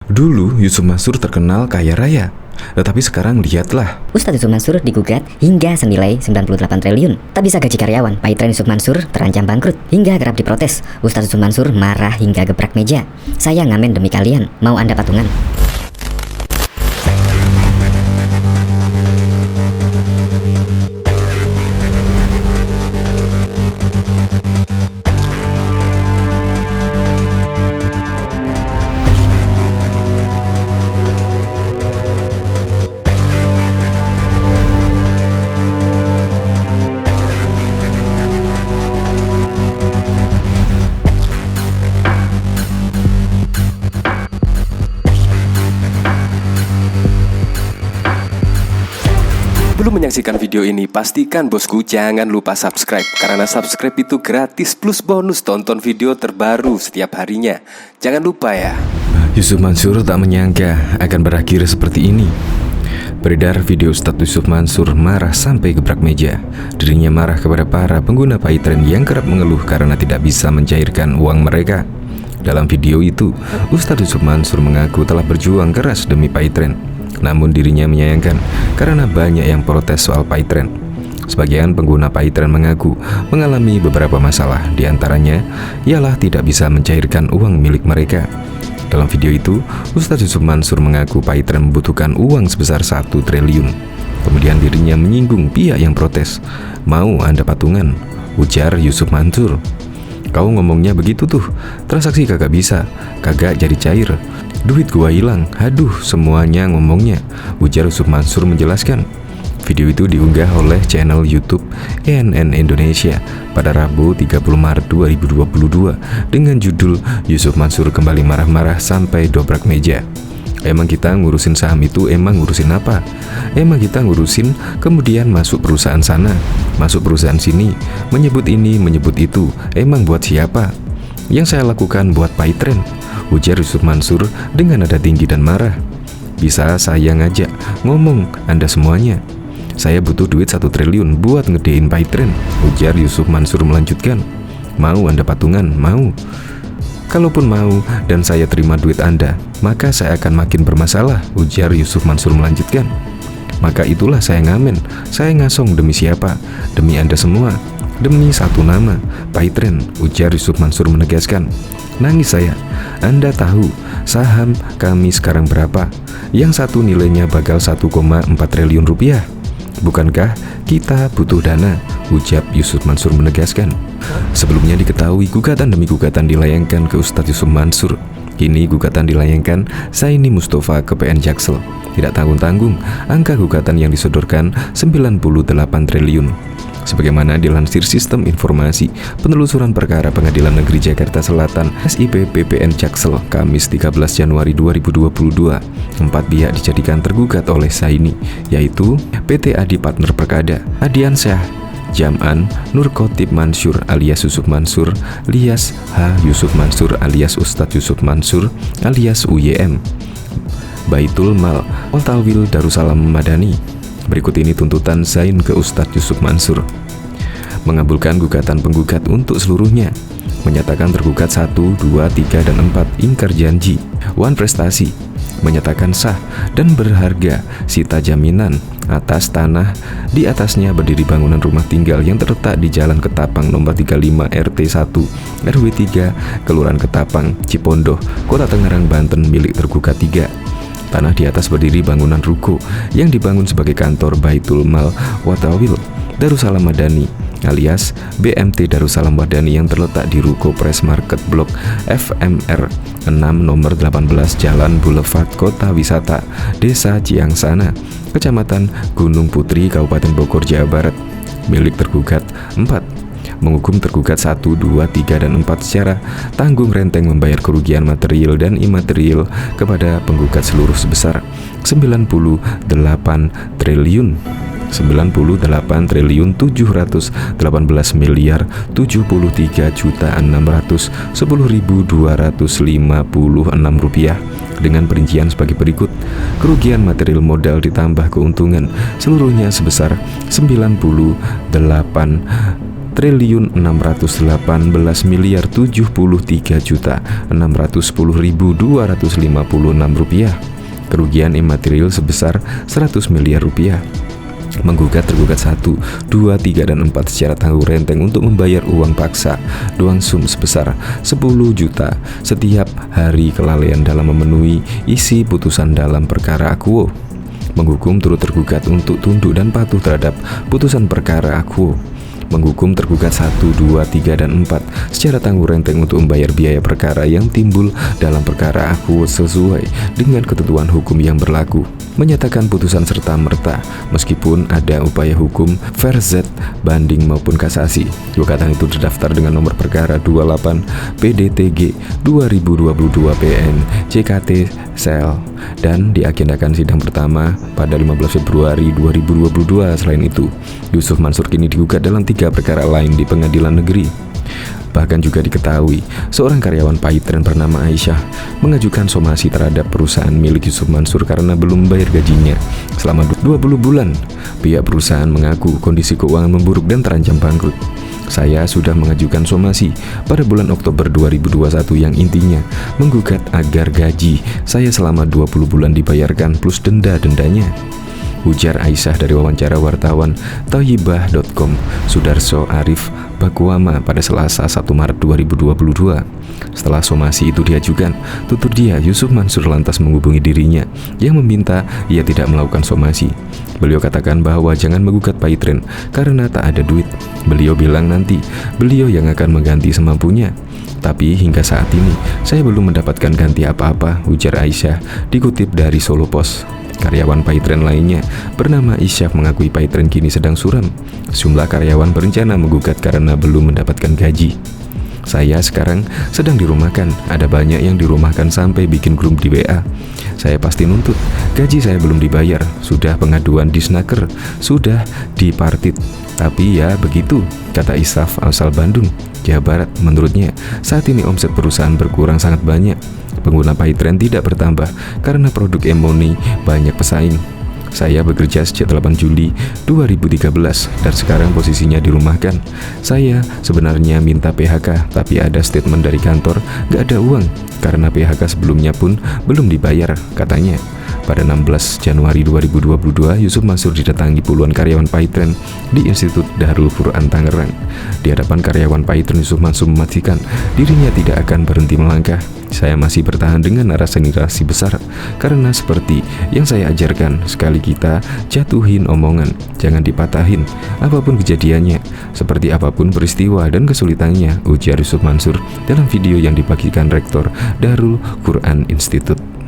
Dulu Yusuf Mansur terkenal kaya raya, tetapi sekarang lihatlah. Ustadz Yusuf Mansur digugat hingga senilai 98 triliun. Tak bisa gaji karyawan, Paitren Yusuf Mansur terancam bangkrut. Hingga kerap diprotes, Ustadz Yusuf Mansur marah hingga gebrak meja. Saya ngamen demi kalian, mau Anda patungan? Sebelum menyaksikan video ini, pastikan bosku jangan lupa subscribe. Karena subscribe itu gratis plus bonus tonton video terbaru setiap harinya. Jangan lupa ya. Yusuf Mansur tak menyangka akan berakhir seperti ini. Beredar video Ustadz Yusuf Mansur marah sampai gebrak meja. Dirinya marah kepada para pengguna Paitren yang kerap mengeluh karena tidak bisa mencairkan uang mereka. Dalam video itu, Ustadz Yusuf Mansur mengaku telah berjuang keras demi Paitren. Namun dirinya menyayangkan karena banyak yang protes soal Paitren. Sebagian pengguna Paitren mengaku mengalami beberapa masalah, diantaranya ialah tidak bisa mencairkan uang milik mereka. Dalam video itu, Ustadz Yusuf Mansur mengaku Paitren membutuhkan uang sebesar 1 triliun. Kemudian dirinya menyinggung pihak yang protes. Mau Anda patungan? Ujar Yusuf Mansur. Kau ngomongnya begitu tuh, transaksi kagak bisa, kagak jadi cair, duit gua hilang, aduh semuanya ngomongnya, ujar Yusuf Mansur menjelaskan. Video itu diunggah oleh channel YouTube ENN Indonesia pada Rabu 30 Maret 2022 dengan judul Yusuf Mansur kembali marah-marah sampai dobrak meja. Emang kita ngurusin saham itu emang ngurusin apa? Emang kita ngurusin kemudian masuk perusahaan sana, masuk perusahaan sini, menyebut ini, menyebut itu. Emang buat siapa? Yang saya lakukan buat Paitren, ujar Yusuf Mansur dengan nada tinggi dan marah. Bisa saya ngajak ngomong Anda semuanya. Saya butuh duit 1 triliun buat ngedein Paitren, ujar Yusuf Mansur melanjutkan. Mau Anda patungan? Mau. Kalaupun mau dan saya terima duit Anda, maka saya akan makin bermasalah, ujar Yusuf Mansur melanjutkan. Maka itulah saya ngamen, saya ngasong demi siapa? Demi Anda semua, demi satu nama, Paitren, ujar Yusuf Mansur menegaskan. Nangis saya, Anda tahu saham kami sekarang berapa? Yang satu nilainya bakal 1,4 triliun rupiah. Bukankah kita butuh dana? Ujar Yusuf Mansur menegaskan. Sebelumnya diketahui gugatan demi gugatan dilayangkan ke Ustadz Yusuf Mansur. Kini gugatan dilayangkan Zaini Mustafa ke PN Jaksel. Tidak tanggung-tanggung, angka gugatan yang disodorkan 98 triliun. Sebagaimana dilansir Sistem Informasi Penelusuran Perkara Pengadilan Negeri Jakarta Selatan SIP PPN Jaksel Kamis 13 Januari 2022, 4 pihak dijadikan tergugat oleh Zaini, yaitu PT Adi Partner Perkada, Adiansyah, Jam'an, Nur Khotib Mansur alias Yusuf Mansur, Lias H. Yusuf Mansur alias Ustadz Yusuf Mansur alias UYM, Baitul Mal Waltawil Darussalam Madani. Berikut ini tuntutan Zain ke Ustadz Yusuf Mansur. Mengabulkan gugatan penggugat untuk seluruhnya. Menyatakan tergugat 1, 2, 3, dan 4 ingkar janji. Wan Prestasi menyatakan sah dan berharga sita jaminan atas tanah di atasnya berdiri bangunan rumah tinggal yang terletak di Jalan Ketapang nomor 35 RT 1 RW 3 Kelurahan Ketapang, Cipondoh, Kota Tangerang, Banten milik tergugat 3. Tanah di atas berdiri bangunan ruko yang dibangun sebagai kantor Baitul Mal Watawil Darussalam Madani alias BMT Darussalam Madani yang terletak di Ruko Press Market Blok FMR 6 nomor 18 Jalan Boulevard Kota Wisata Desa Ciangsana, Kecamatan Gunung Putri, Kabupaten Bogor, Jawa Barat, milik tergugat 4. Menghukum tergugat 1, 2, 3, dan 4 secara tanggung renteng membayar kerugian material dan imaterial kepada penggugat seluruh sebesar 98 triliun 718 miliar 73.610.256 rupiah dengan perincian sebagai berikut. Kerugian material modal ditambah keuntungan seluruhnya sebesar 98 triliun 618 miliar 73 juta 610.256 rupiah. Kerugian imaterial sebesar 100 miliar rupiah. Menggugat tergugat 1, 2, 3, dan 4 secara tangguh renteng untuk membayar uang paksa doang sum sebesar 10 juta setiap hari kelalaian dalam memenuhi isi putusan dalam perkara akuo. Menghukum turut tergugat untuk tunduk dan patuh terhadap putusan perkara akuo. Menghukum tergugat 1, 2, 3, dan 4 secara tangguh renteng untuk membayar biaya perkara yang timbul dalam perkara akuo sesuai dengan ketentuan hukum yang berlaku. Menyatakan putusan serta-merta meskipun ada upaya hukum verzet, banding maupun kasasi. Gugatan itu terdaftar dengan nomor perkara 28 PDTG 2022 PN CKT Sel dan diagendakan sidang pertama pada 15 Februari 2022. Selain itu, Yusuf Mansur kini digugat dalam 3 perkara lain di pengadilan negeri. Bahkan juga diketahui seorang karyawan Paytren bernama Aisyah mengajukan somasi terhadap perusahaan milik Yusuf Mansur karena belum membayar gajinya selama 20 bulan. Pihak perusahaan mengaku kondisi keuangan memburuk dan terancam bangkrut. Saya sudah mengajukan somasi pada bulan Oktober 2021 yang intinya menggugat agar gaji saya selama 20 bulan dibayarkan plus denda-dendanya, ujar Aisyah dari wawancara wartawan Thayyibah.com Sudarso Arif Bakuama pada Selasa 1 Maret 2022. Setelah somasi itu diajukan, tutur dia Yusuf Mansur lantas menghubungi dirinya yang meminta ia tidak melakukan somasi. Beliau katakan bahwa jangan menggugat Paytren karena tak ada duit. Beliau bilang nanti beliau yang akan mengganti semampunya. Tapi hingga saat ini saya belum mendapatkan ganti apa-apa, ujar Aisyah dikutip dari Solo Post. Karyawan Paytren lainnya bernama Isyaf mengakui Paytren kini sedang suram. Sejumlah karyawan berencana menggugat karena belum mendapatkan gaji. Saya sekarang sedang dirumahkan, ada banyak yang dirumahkan sampai bikin grup di WA. Saya pasti nuntut, gaji saya belum dibayar, sudah pengaduan di Snaker, sudah dipartit. Tapi ya begitu, kata Isyaf asal Bandung, Jawa Barat. Menurutnya, saat ini omset perusahaan berkurang sangat banyak. Pengguna Paytren tidak bertambah karena produk Emoni banyak pesaing. Saya bekerja sejak 8 Juli 2013 dan sekarang posisinya dirumahkan. Saya sebenarnya minta PHK, tapi ada statement dari kantor gak ada uang karena PHK sebelumnya pun belum dibayar, katanya. Pada 16 Januari 2022, Yusuf Mansur didatangi puluhan karyawan Paytren di Institut Darul Quran Tangerang. Di hadapan karyawan Paytren, Yusuf Mansur memastikan dirinya tidak akan berhenti melangkah. Saya masih bertahan dengan narasi besar karena seperti yang saya ajarkan, sekali kita jatuhin omongan, jangan dipatahin apapun kejadiannya, seperti apapun peristiwa dan kesulitannya, ujar Yusuf Mansur dalam video yang dibagikan Rektor Darul Quran Institute.